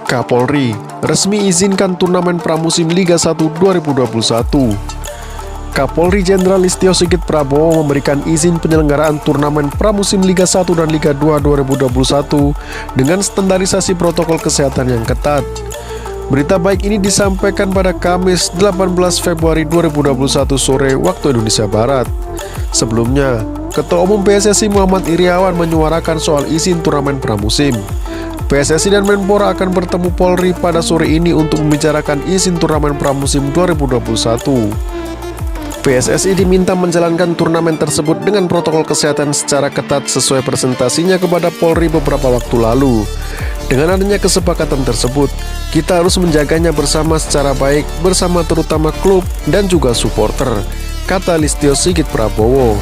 Kapolri resmi izinkan turnamen pramusim Liga 1 2021. Kapolri Jenderal Listio Sigit Prabowo memberikan izin penyelenggaraan turnamen pramusim Liga 1 dan Liga 2 2021 dengan standarisasi protokol kesehatan yang ketat. Berita baik ini disampaikan pada Kamis 18 Februari 2021 sore waktu Indonesia Barat. Sebelumnya, Ketua Umum PSSI Muhammad Iryawan menyuarakan soal izin turnamen pramusim. PSSI dan Menpora akan bertemu Polri pada sore ini untuk membicarakan izin turnamen pramusim 2021. PSSI diminta menjalankan turnamen tersebut dengan protokol kesehatan secara ketat sesuai presentasinya kepada Polri beberapa waktu lalu. Dengan adanya kesepakatan tersebut, kita harus menjaganya bersama secara baik bersama terutama klub dan juga supporter, kata Listio Sigit Prabowo.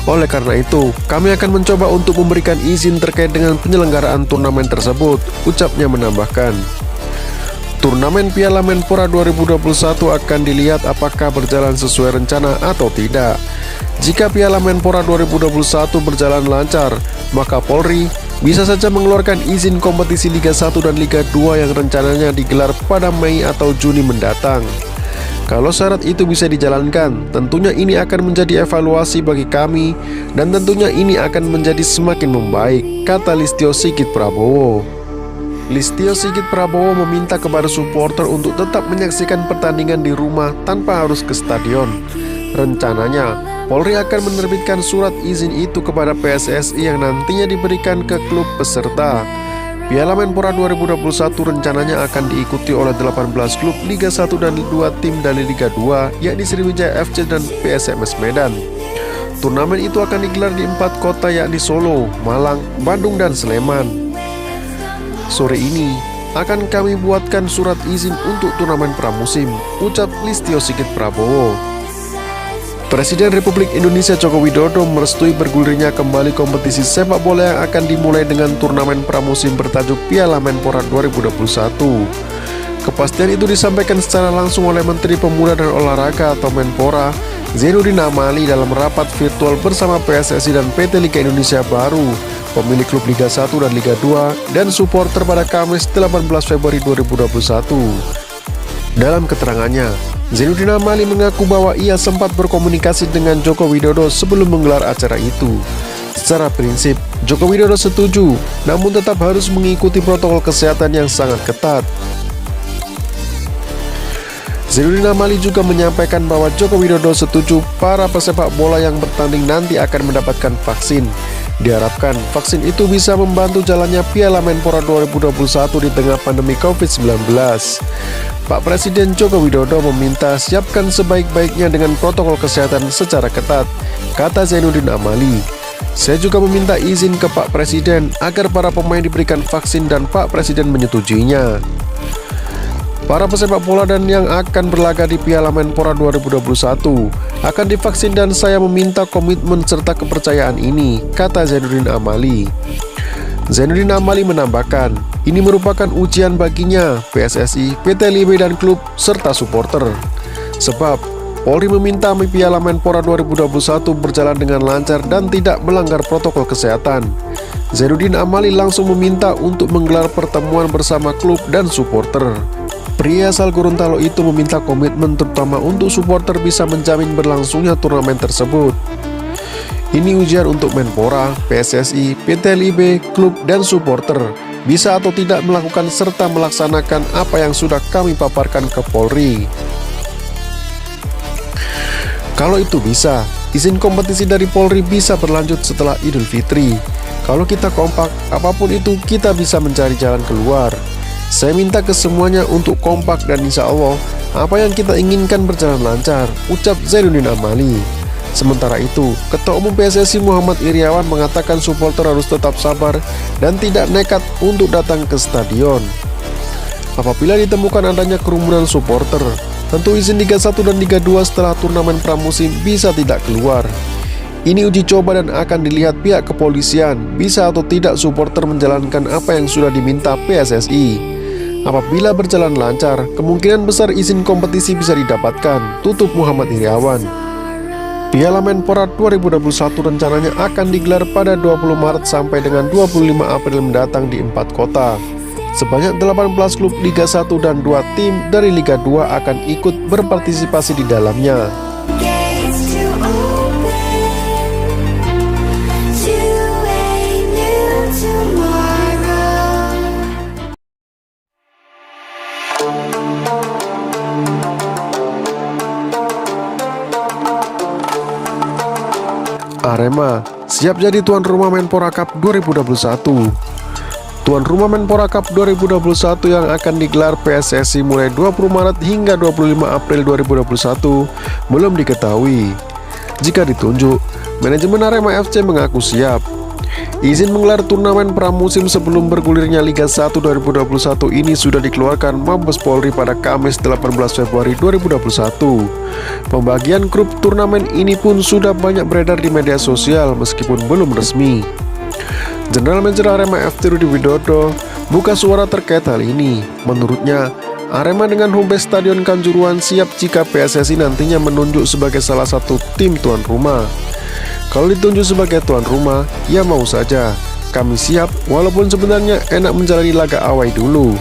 Oleh karena itu, kami akan mencoba untuk memberikan izin terkait dengan penyelenggaraan turnamen tersebut, ucapnya menambahkan. Turnamen Piala Menpora 2021 akan dilihat apakah berjalan sesuai rencana atau tidak. Jika Piala Menpora 2021 berjalan lancar, maka Polri bisa saja mengeluarkan izin kompetisi Liga 1 dan Liga 2 yang rencananya digelar pada Mei atau Juni mendatang. Kalau syarat itu bisa dijalankan, tentunya ini akan menjadi evaluasi bagi kami dan tentunya ini akan menjadi semakin membaik, kata Listio Sigit Prabowo. Listio Sigit Prabowo meminta kepada supporter untuk tetap menyaksikan pertandingan di rumah tanpa harus ke stadion. Rencananya, Polri akan menerbitkan surat izin itu kepada PSSI yang nantinya diberikan ke klub peserta. Piala Menpora 2021 rencananya akan diikuti oleh 18 klub Liga 1 dan 2 tim dari Liga 2, yakni Sriwijaya FC dan PSMS Medan. Turnamen itu akan digelar di 4 kota yakni Solo, Malang, Bandung, dan Sleman. Sore ini akan kami buatkan surat izin untuk turnamen pramusim, ucap Listio Sigit Prabowo. Presiden Republik Indonesia Joko Widodo merestui bergulirnya kembali kompetisi sepak bola yang akan dimulai dengan turnamen pramusim bertajuk Piala Menpora 2021. Kepastian itu disampaikan secara langsung oleh Menteri Pemuda dan Olahraga atau Menpora, Zainuddin Amali dalam rapat virtual bersama PSSI dan PT Liga Indonesia Baru, pemilik klub Liga 1 dan Liga 2, dan supporter pada Kamis 18 Februari 2021. Dalam keterangannya, Zainuddin Amali mengaku bahwa ia sempat berkomunikasi dengan Joko Widodo sebelum menggelar acara itu. Secara prinsip, Joko Widodo setuju, namun tetap harus mengikuti protokol kesehatan yang sangat ketat. Zainuddin Amali juga menyampaikan bahwa Joko Widodo setuju para pesepak bola yang bertanding nanti akan mendapatkan vaksin. Diharapkan vaksin itu bisa membantu jalannya Piala Menpora 2021 di tengah pandemi COVID-19. Pak Presiden Joko Widodo meminta siapkan sebaik-baiknya dengan protokol kesehatan secara ketat, kata Zainuddin Amali. Saya juga meminta izin ke Pak Presiden agar para pemain diberikan vaksin dan Pak Presiden menyetujuinya. Para pesepak bola dan yang akan berlaga di Piala Menpora 2021 akan divaksin dan saya meminta komitmen serta kepercayaan ini, kata Zainuddin Amali. Zainuddin Amali menambahkan, ini merupakan ujian baginya, PSSI, PT LIB dan klub, serta supporter. Sebab, Polri meminta Piala Menpora 2021 berjalan dengan lancar dan tidak melanggar protokol kesehatan. Zainuddin Amali langsung meminta untuk menggelar pertemuan bersama klub dan supporter. Pria asal Gorontalo itu meminta komitmen terutama untuk supporter bisa menjamin berlangsungnya turnamen tersebut. Ini ujian untuk Menpora, PSSI, PT LIB, klub, dan supporter bisa atau tidak melakukan serta melaksanakan apa yang sudah kami paparkan ke Polri. Kalau itu bisa, izin kompetisi dari Polri bisa berlanjut setelah Idul Fitri. Kalau kita kompak, apapun itu kita bisa mencari jalan keluar. Saya minta ke semuanya untuk kompak dan insya Allah apa yang kita inginkan berjalan lancar, ucap Zainuddin Amali. Sementara itu, Ketua Umum PSSI Muhammad Iryawan mengatakan supporter harus tetap sabar dan tidak nekat untuk datang ke stadion. Apabila ditemukan adanya kerumunan supporter, tentu izin Liga 1 dan Liga 2 setelah turnamen pramusim bisa tidak keluar. Ini uji coba dan akan dilihat pihak kepolisian bisa atau tidak supporter menjalankan apa yang sudah diminta PSSI. Apabila berjalan lancar, kemungkinan besar izin kompetisi bisa didapatkan, tutup Muhammad Iryawan. Piala Menpora 2021 rencananya akan digelar pada 20 Maret sampai dengan 25 April mendatang di 4 kota. sebanyak 18 klub Liga 1 dan 2 tim dari Liga 2 akan ikut berpartisipasi di dalamnya. Arema siap jadi tuan rumah Menpora Cup 2021. Tuan rumah Menpora Cup 2021 yang akan digelar PSSI mulai 20 Maret hingga 25 April 2021 belum diketahui. Jika ditunjuk, manajemen Arema FC mengaku siap. Izin menggelar turnamen pramusim sebelum bergulirnya Liga 1 2021 ini sudah dikeluarkan Mabes Polri pada Kamis 18 Februari 2021. Pembagian grup turnamen ini pun sudah banyak beredar di media sosial meskipun belum resmi. General Manager Arema FC Rudi Widodo buka suara terkait hal ini. Menurutnya, Arema dengan home base Stadion Kanjuruhan siap jika PSSI nantinya menunjuk sebagai salah satu tim tuan rumah. Kalau ditunjuk sebagai tuan rumah, ya mau saja. Kami siap, walaupun sebenarnya enak menjalani laga away dulu.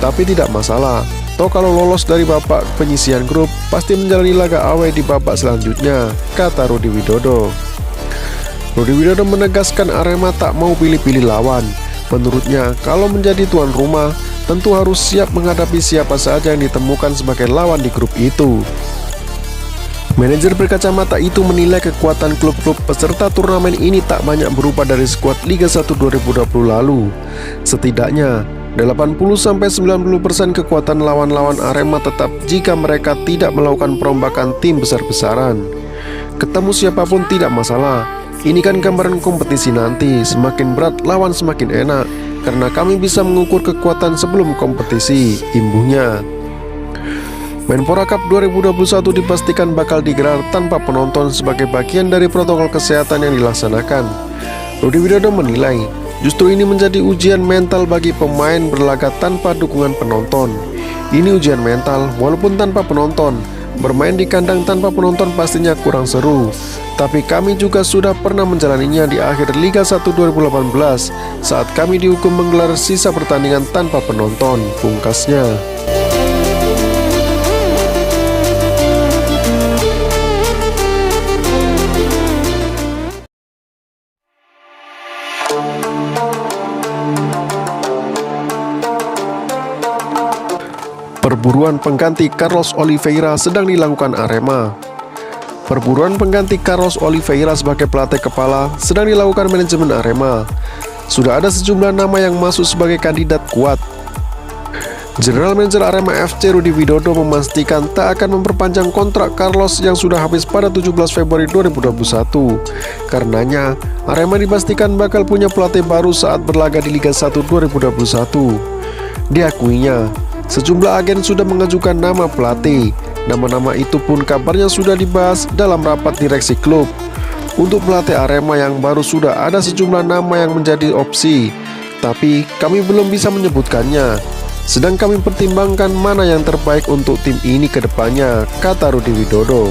Tapi tidak masalah. Toh kalau lolos dari babak penyisihan grup, pasti menjalani laga away di babak selanjutnya, kata Rudi Widodo. Rudi Widodo menegaskan Arema tak mau pilih-pilih lawan. Menurutnya, kalau menjadi tuan rumah, tentu harus siap menghadapi siapa saja yang ditemukan sebagai lawan di grup itu. Manajer berkacamata itu menilai kekuatan klub-klub peserta turnamen ini tak banyak berubah dari skuad Liga 1 2020 lalu. Setidaknya 80-90% kekuatan lawan-lawan Arema tetap jika mereka tidak melakukan perombakan tim besar-besaran. Ketemu siapapun tidak masalah. Ini kan gambaran kompetisi nanti, semakin berat lawan semakin enak, karena kami bisa mengukur kekuatan sebelum kompetisi, imbuhnya. Menpora Cup 2021 dipastikan bakal digelar tanpa penonton sebagai bagian dari protokol kesehatan yang dilaksanakan. Rudi Widodo menilai, justru ini menjadi ujian mental bagi pemain berlaga tanpa dukungan penonton. Ini ujian mental walaupun tanpa penonton. Bermain di kandang tanpa penonton pastinya kurang seru. Tapi kami juga sudah pernah menjalaninya di akhir Liga 1 2018 saat kami dihukum menggelar sisa pertandingan tanpa penonton, pungkasnya. Perburuan pengganti Carlos Oliveira sedang dilakukan Arema. Perburuan pengganti Carlos Oliveira sebagai pelatih kepala sedang dilakukan manajemen Arema. Sudah ada sejumlah nama yang masuk sebagai kandidat kuat. General Manager Arema FC Rudi Widodo memastikan tak akan memperpanjang kontrak Carlos yang sudah habis pada 17 Februari 2021. Karenanya, Arema dipastikan bakal punya pelatih baru saat berlaga di Liga 1 2021. Diakuinya, sejumlah agen sudah mengajukan nama pelatih. Nama-nama itu pun kabarnya sudah dibahas dalam rapat direksi klub. Untuk pelatih Arema yang baru sudah ada sejumlah nama yang menjadi opsi, tapi kami belum bisa menyebutkannya. Sedang kami pertimbangkan mana yang terbaik untuk tim ini ke depannya, kata Rudi Widodo.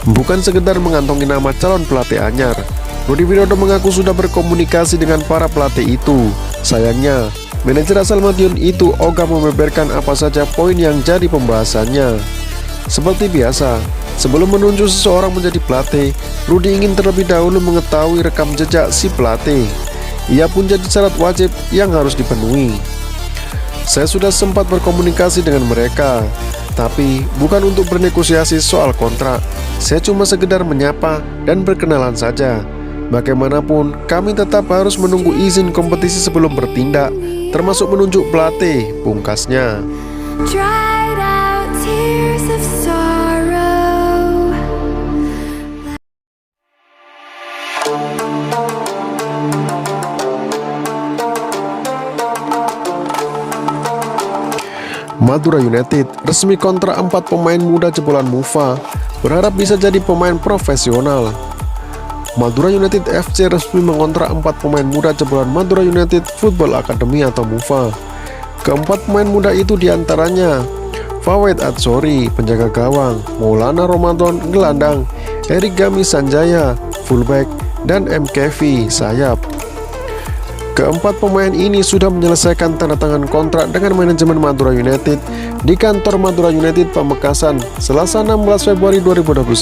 Bukan sekedar mengantongi nama calon pelatih anyar, Rudi Widodo mengaku sudah berkomunikasi dengan para pelatih itu. Sayangnya, manajer asal Madiun itu ogah membeberkan apa saja poin yang jadi pembahasannya. Seperti biasa, sebelum menunjuk seseorang menjadi pelatih, Rudi ingin terlebih dahulu mengetahui rekam jejak si pelatih. Ia pun jadi syarat wajib yang harus dipenuhi. Saya sudah sempat berkomunikasi dengan mereka, tapi bukan untuk bernegosiasi soal kontrak. Saya cuma sekedar menyapa dan berkenalan saja. Bagaimanapun, kami tetap harus menunggu izin kompetisi sebelum bertindak, termasuk menunjuk pelatih, pungkasnya. Madura United resmi kontrak 4 pemain muda jebolan Mufa, berharap bisa jadi pemain profesional. Madura United FC resmi mengontrak 4 pemain muda jebolan Madura United Football Academy atau Mufa. Keempat pemain muda itu diantaranya Fawed Atsori, penjaga gawang, Maulana Ramadan, gelandang, Erik Gami Sanjaya, fullback, dan MKV, sayap. Keempat pemain ini sudah menyelesaikan tanda tangan kontrak dengan manajemen Madura United di kantor Madura United Pamekasan Selasa 16 Februari 2021.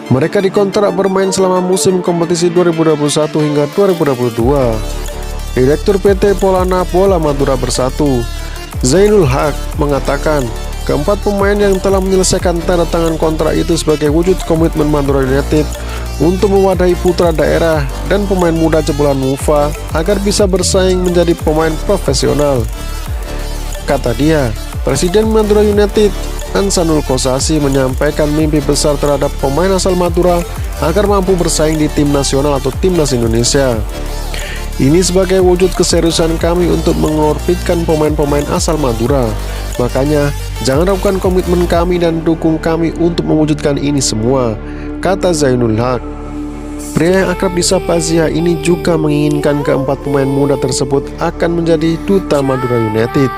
Mereka dikontrak bermain selama musim kompetisi 2021 hingga 2022. Direktur PT Polana Bola Madura Bersatu, Zainul Haq, mengatakan keempat pemain yang telah menyelesaikan tanda tangan kontrak itu sebagai wujud komitmen Madura United untuk mewadahi putra daerah dan pemain muda jebolan Mufa agar bisa bersaing menjadi pemain profesional. Kata dia, Presiden Madura United Ansanul Kosasi menyampaikan mimpi besar terhadap pemain asal Madura agar mampu bersaing di tim nasional atau timnas Indonesia. Ini sebagai wujud keseriusan kami untuk mengorbitkan pemain-pemain asal Madura. Makanya, jangan ragukan komitmen kami dan dukung kami untuk mewujudkan ini semua, kata Zainul Haq. Pria yang akrab disapa Zia ini juga menginginkan keempat pemain muda tersebut akan menjadi duta Madura United.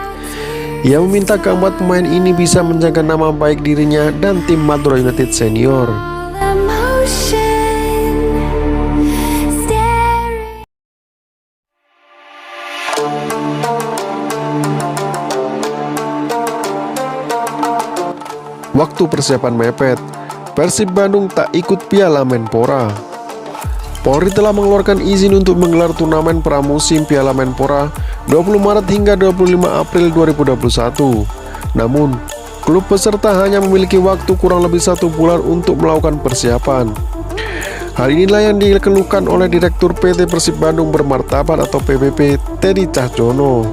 Ia meminta keempat pemain ini bisa menjaga nama baik dirinya dan tim Madura United senior. Waktu persiapan mepet, Persib Bandung tak ikut Piala Menpora. Polri telah mengeluarkan izin untuk menggelar turnamen pramusim Piala Menpora 20 Maret hingga 25 April 2021. Namun, klub peserta hanya memiliki waktu kurang lebih 1 bulan untuk melakukan persiapan. Hal inilah yang dikeluhkan oleh Direktur PT Persib Bandung Bermartabat atau PBB, Teddy Cahyono.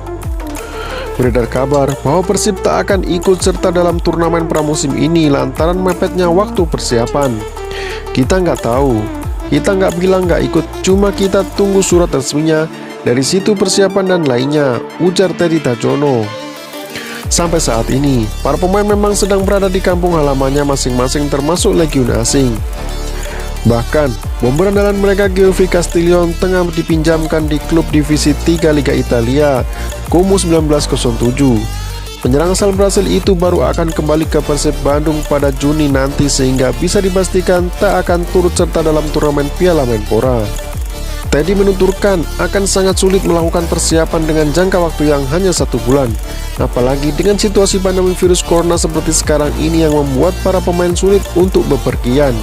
Beredar kabar bahwa Persib tak akan ikut serta dalam turnamen pramusim ini lantaran mepetnya waktu persiapan. Kita nggak tahu, kita nggak bilang nggak ikut, cuma kita tunggu surat resminya dari situ persiapan dan lainnya, ujar Teddy Cahyono. Sampai saat ini, para pemain memang sedang berada di kampung halamannya masing-masing termasuk legiun asing. Bahkan, bomber andalan mereka Giovi Castiglione tengah dipinjamkan di klub divisi 3 Liga Italia, Como 1907. Penyerang asal Brasil itu baru akan kembali ke Persib Bandung pada Juni nanti sehingga bisa dipastikan tak akan turut serta dalam turnamen Piala Menpora. Teddy menuturkan akan sangat sulit melakukan persiapan dengan jangka waktu yang hanya 1 bulan. Apalagi dengan situasi pandemi virus corona seperti sekarang ini yang membuat para pemain sulit untuk bepergian.